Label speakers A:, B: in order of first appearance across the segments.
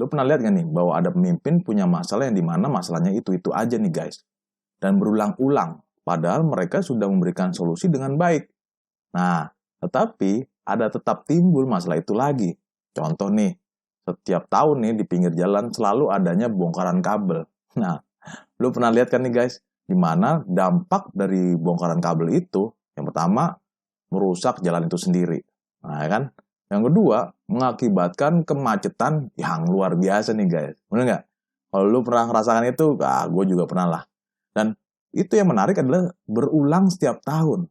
A: Lu pernah lihat nggak nih bahwa ada pemimpin punya masalah yang dimana masalahnya itu-itu aja nih guys. Dan berulang-ulang. Padahal mereka sudah memberikan solusi dengan baik. Nah, tetapi ada tetap timbul masalah itu lagi. Contoh nih, setiap tahun nih di pinggir jalan selalu adanya bongkaran kabel. Nah, lu pernah lihat kan nih guys, di mana dampak dari bongkaran kabel itu, yang pertama, merusak jalan itu sendiri. Nah, kan? Yang kedua, mengakibatkan kemacetan yang luar biasa nih guys. Bener nggak? Kalau lu pernah ngerasakan itu, gue juga pernah lah. Dan itu yang menarik adalah berulang setiap tahun.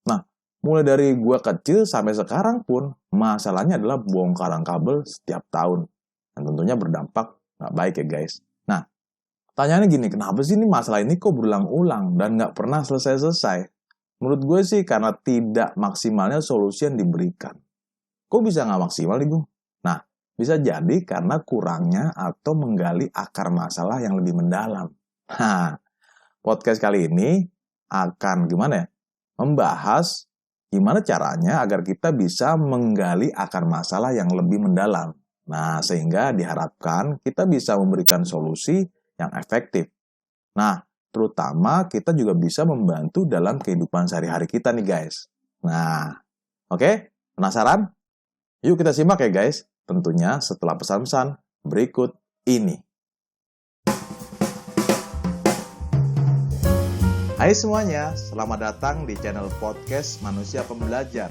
A: Nah, mulai dari gue kecil sampai sekarang pun, masalahnya adalah bongkaran kabel setiap tahun. Dan tentunya berdampak nggak baik ya guys. Nah, pertanyaannya gini, kenapa sih ini masalah ini kok berulang-ulang dan nggak pernah selesai-selesai? Menurut gue sih karena tidak maksimalnya solusi yang diberikan. Kok bisa nggak maksimal nih, Gung? Nah, bisa jadi karena kurangnya atau menggali akar masalah yang lebih mendalam. Nah, podcast kali ini akan gimana ya? Membahas gimana caranya agar kita bisa menggali akar masalah yang lebih mendalam. Nah, sehingga diharapkan kita bisa memberikan solusi yang efektif. Nah, terutama kita juga bisa membantu dalam kehidupan sehari-hari kita nih guys. Nah, oke? Penasaran? Yuk kita simak ya guys, tentunya setelah pesan-pesan berikut ini. Hai semuanya, selamat datang di channel podcast Manusia Pembelajar.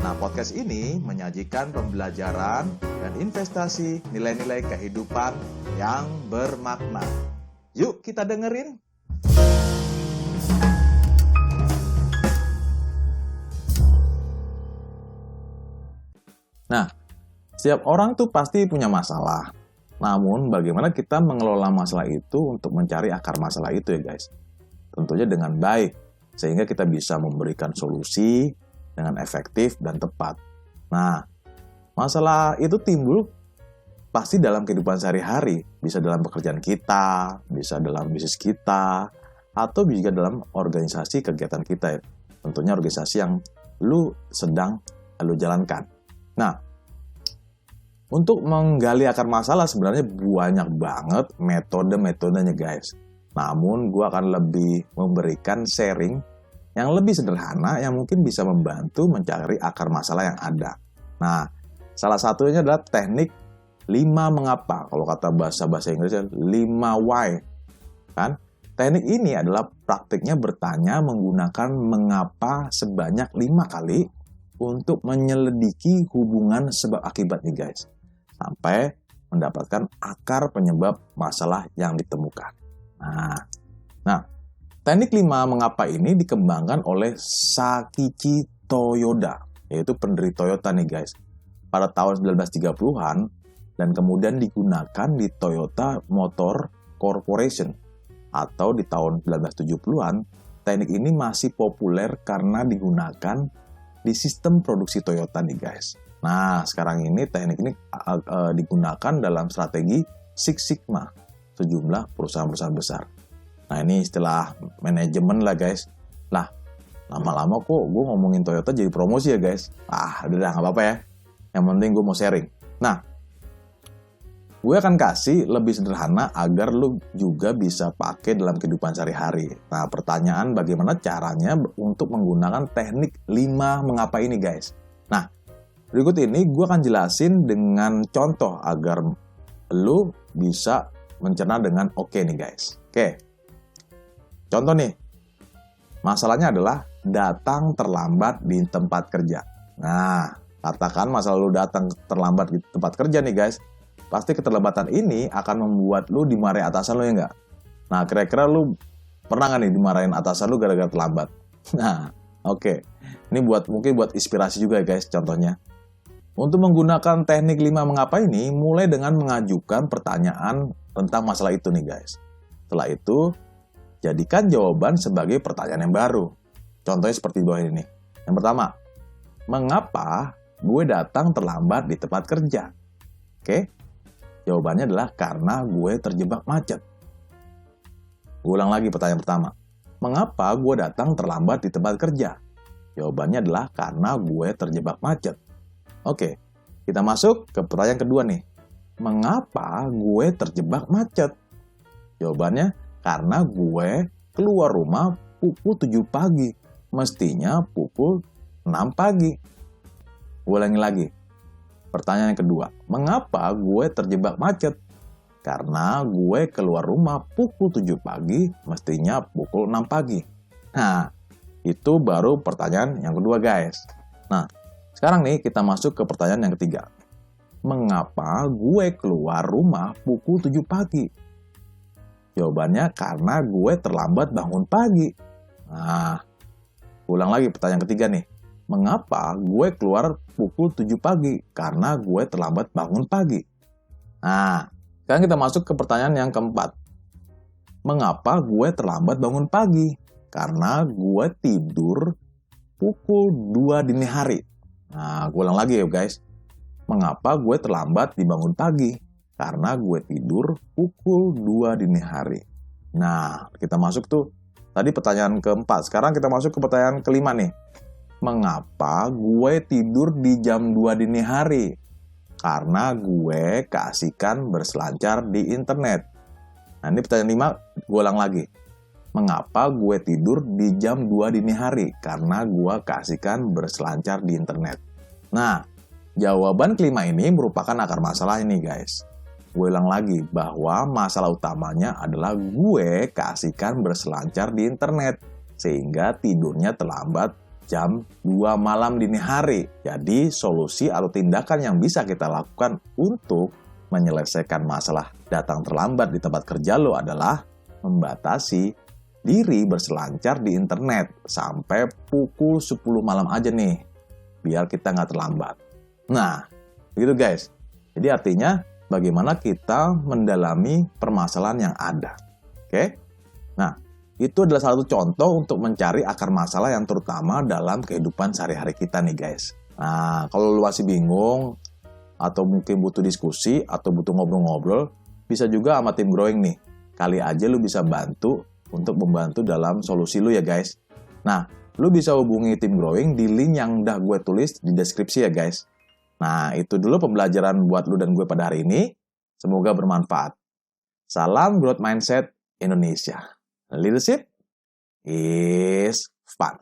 A: Nah, podcast ini menyajikan pembelajaran dan investasi nilai-nilai kehidupan yang bermakna. Yuk kita dengerin. Nah, setiap orang tuh pasti punya masalah. Namun, bagaimana kita mengelola masalah itu untuk mencari akar masalah itu ya guys? Tentunya dengan baik, sehingga kita bisa memberikan solusi dengan efektif dan tepat. Nah, masalah itu timbul pasti dalam kehidupan sehari-hari. Bisa dalam pekerjaan kita, bisa dalam bisnis kita, atau juga dalam organisasi kegiatan kita. Tentunya organisasi yang lu sedang jalankan. Nah, untuk menggali akar masalah sebenarnya banyak banget metode-metodenya guys. Namun, gue akan lebih memberikan sharing yang lebih sederhana yang mungkin bisa membantu mencari akar masalah yang ada. Nah, salah satunya adalah teknik 5 mengapa. Kalau kata bahasa Inggrisnya 5 why. Kan? Teknik ini adalah praktiknya bertanya menggunakan mengapa sebanyak 5 kali untuk menyelidiki hubungan sebab akibat nih guys. Sampai mendapatkan akar penyebab masalah yang ditemukan. Nah, teknik 5 mengapa ini dikembangkan oleh Sakichi Toyoda, yaitu pendiri Toyota nih guys, pada tahun 1930-an dan kemudian digunakan di Toyota Motor Corporation atau di tahun 1970-an. Teknik ini masih populer karena digunakan di sistem produksi Toyota nih guys. Nah, sekarang ini teknik ini digunakan dalam strategi Six Sigma sejumlah perusahaan-perusahaan besar. Nah, ini istilah manajemen lah guys. Nah, lama-lama kok gue ngomongin Toyota jadi promosi ya guys. Udah nggak apa-apa ya. Yang penting gue mau sharing. Nah, gue akan kasih lebih sederhana agar lu juga bisa pakai dalam kehidupan sehari-hari. Nah, pertanyaan bagaimana caranya untuk menggunakan teknik 5 mengapa ini guys. Nah, berikut ini gue akan jelasin dengan contoh agar lu bisa mencerna dengan oke nih guys. Oke. Contoh nih. Masalahnya adalah datang terlambat di tempat kerja. Nah, katakan masalah lu datang terlambat di tempat kerja nih guys. Pasti keterlambatan ini akan membuat lu dimarahi atasan lu ya enggak? Nah, kira-kira lu pernah nggak nih dimarahin atasan lu gara-gara terlambat? Nah, oke. Ini mungkin buat inspirasi juga ya guys contohnya. Untuk menggunakan teknik 5 mengapa ini, mulai dengan mengajukan pertanyaan tentang masalah itu nih guys. Setelah itu, jadikan jawaban sebagai pertanyaan yang baru. Contohnya seperti bawah ini. Yang pertama, mengapa gue datang terlambat di tempat kerja? Oke, jawabannya adalah karena gue terjebak macet. Gue ulang lagi pertanyaan pertama. Mengapa gue datang terlambat di tempat kerja? Jawabannya adalah karena gue terjebak macet. Oke, kita masuk ke pertanyaan kedua nih. mengapa gue terjebak macet? Jawabannya, karena gue keluar rumah pukul 7 pagi. Mestinya pukul 6 pagi. Ulangi lagi. Pertanyaan yang kedua, mengapa gue terjebak macet? Karena gue keluar rumah pukul 7 pagi, mestinya pukul 6 pagi. Nah, itu baru pertanyaan yang kedua, guys. Nah, sekarang nih kita masuk ke pertanyaan yang ketiga. Mengapa gue keluar rumah pukul 7 pagi? Jawabannya karena gue terlambat bangun pagi. Nah, ulang lagi pertanyaan ketiga nih. Mengapa gue keluar pukul 7 pagi? Karena gue terlambat bangun pagi. Nah, sekarang kita masuk ke pertanyaan yang keempat. Mengapa gue terlambat bangun pagi? Karena gue tidur pukul 2 dini hari. Nah, gue ulang lagi ya guys. Mengapa gue terlambat dibangun pagi? Karena gue tidur pukul 2 dini hari. Nah, kita masuk tuh. Tadi pertanyaan keempat. Sekarang kita masuk ke pertanyaan kelima nih. Mengapa gue tidur di jam 2 dini hari? Karena gue keasikan berselancar di internet. Nah, ini pertanyaan 5, gue ulang lagi. Mengapa gue tidur di jam 2 dini hari? Karena gue keasikan berselancar di internet. Nah, jawaban kelima ini merupakan akar masalah ini, guys. Gue ulang lagi bahwa masalah utamanya adalah gue keasikan berselancar di internet. Sehingga tidurnya terlambat jam 2 malam dini hari. Jadi, solusi atau tindakan yang bisa kita lakukan untuk menyelesaikan masalah datang terlambat di tempat kerja lo adalah membatasi diri berselancar di internet sampai pukul 10 malam aja nih, biar kita nggak terlambat. Nah, begitu guys. Jadi artinya bagaimana kita mendalami permasalahan yang ada. Oke? Nah, itu adalah salah satu contoh untuk mencari akar masalah yang terutama dalam kehidupan sehari-hari kita nih guys. Nah, kalau lu masih bingung, atau mungkin butuh diskusi, atau butuh ngobrol-ngobrol, bisa juga sama tim growing nih. Kali aja lu bisa bantu untuk membantu dalam solusi lu ya guys. Nah, lu bisa hubungi tim growing di link yang udah gue tulis di deskripsi ya guys. Nah, itu dulu pembelajaran buat lu dan gue pada hari ini. Semoga bermanfaat. Salam Growth Mindset Indonesia. Leadership is fun.